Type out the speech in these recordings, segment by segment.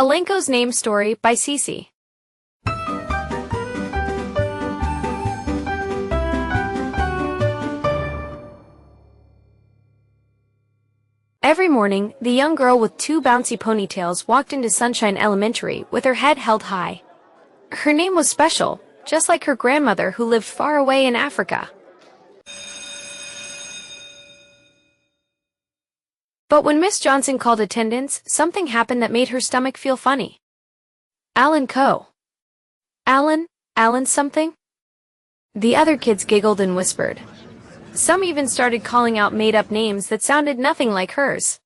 Allanko's Name Story by Cece. Every morning, the young girl with two bouncy ponytails walked into Sunshine Elementary with her head held high. Her name was special, just like her grandmother who lived far away in Africa. But when Miss Johnson called attendance, something happened that made her stomach feel funny. Allanko. Allan something? The other kids giggled and whispered. Some even started calling out made-up names that sounded nothing like hers.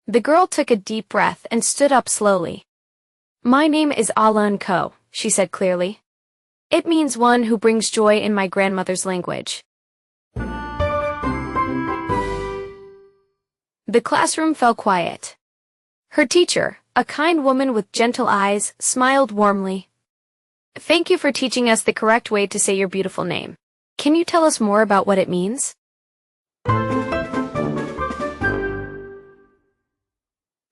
The girl took a deep breath and stood up slowly. "My name is Allanko," she said clearly. "It means one who brings joy in my grandmother's language." The classroom fell quiet. Her teacher, a kind woman with gentle eyes, smiled warmly. "Thank you for teaching us the correct way to say your beautiful name. Can you tell us more about what it means?"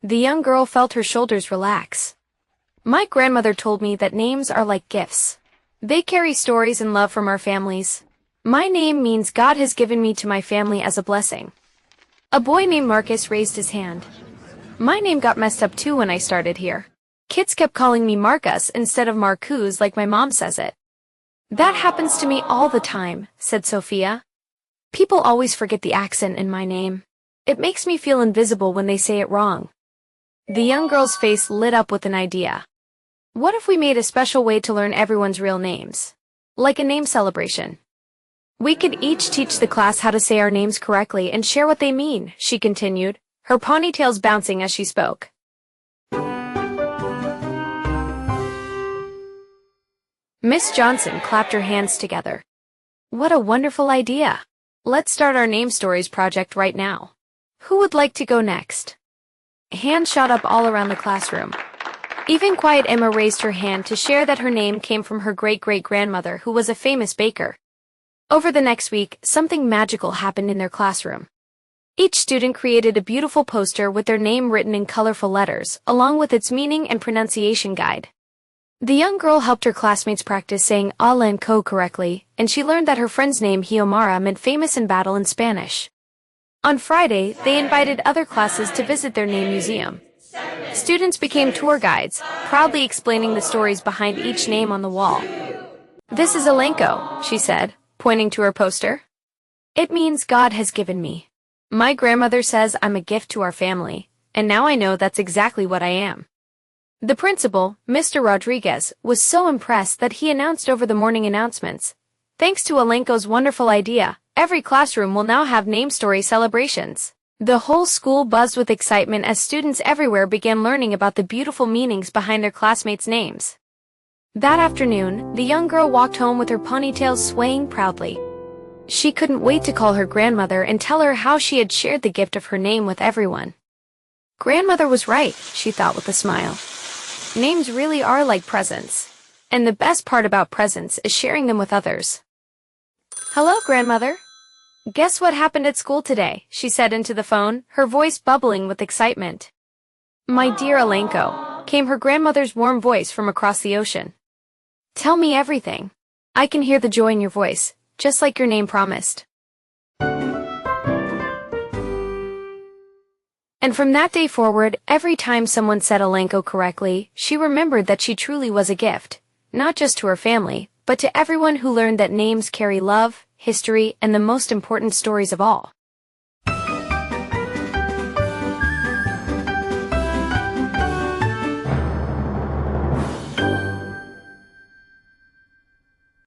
The young girl felt her shoulders relax. "My grandmother told me that names are like gifts. They carry stories and love from our families. My name means God has given me to my family as a blessing." A boy named Marcus raised his hand. "My name got messed up too when I started here. Kids kept calling me Marcus instead of Marcuse like my mom says it." "That happens to me all the time," said Sophia. "People always forget the accent in my name. It makes me feel invisible when they say it wrong." The young girl's face lit up with an idea. "What if we made a special way to learn everyone's real names? Like a name celebration. We could each teach the class how to say our names correctly and share what they mean," she continued, her ponytails bouncing as she spoke. Miss Johnson clapped her hands together. "What a wonderful idea. Let's start our name stories project right now. Who would like to go next?" Hands shot up all around the classroom. Even quiet Emma raised her hand to share that her name came from her great-great-grandmother who was a famous baker. Over the next week, something magical happened in their classroom. Each student created a beautiful poster with their name written in colorful letters, along with its meaning and pronunciation guide. The young girl helped her classmates practice saying Allanko correctly, and she learned that her friend's name Hiomara meant famous in battle in Spanish. On Friday, they invited other classes to visit their name museum. Students became tour guides, proudly explaining the stories behind each name on the wall. "This is Allanko," she said, pointing to her poster. "It means God has given me. My grandmother says I'm a gift to our family, and now I know that's exactly what I am." The principal, Mr. Rodriguez, was so impressed that he announced over the morning announcements, "Thanks to Allanko's wonderful idea, every classroom will now have name story celebrations." The whole school buzzed with excitement as students everywhere began learning about the beautiful meanings behind their classmates' names. That afternoon, the young girl walked home with her ponytails swaying proudly. She couldn't wait to call her grandmother and tell her how she had shared the gift of her name with everyone. Grandmother was right, she thought with a smile. Names really are like presents. And the best part about presents is sharing them with others. "Hello, grandmother. Guess what happened at school today?" she said into the phone, her voice bubbling with excitement. "My dear Allanko," came her grandmother's warm voice from across the ocean. "Tell me everything. I can hear the joy in your voice, just like your name promised." And from that day forward, every time someone said Allanko correctly, she remembered that she truly was a gift, not just to her family, but to everyone who learned that names carry love, history, and the most important stories of all.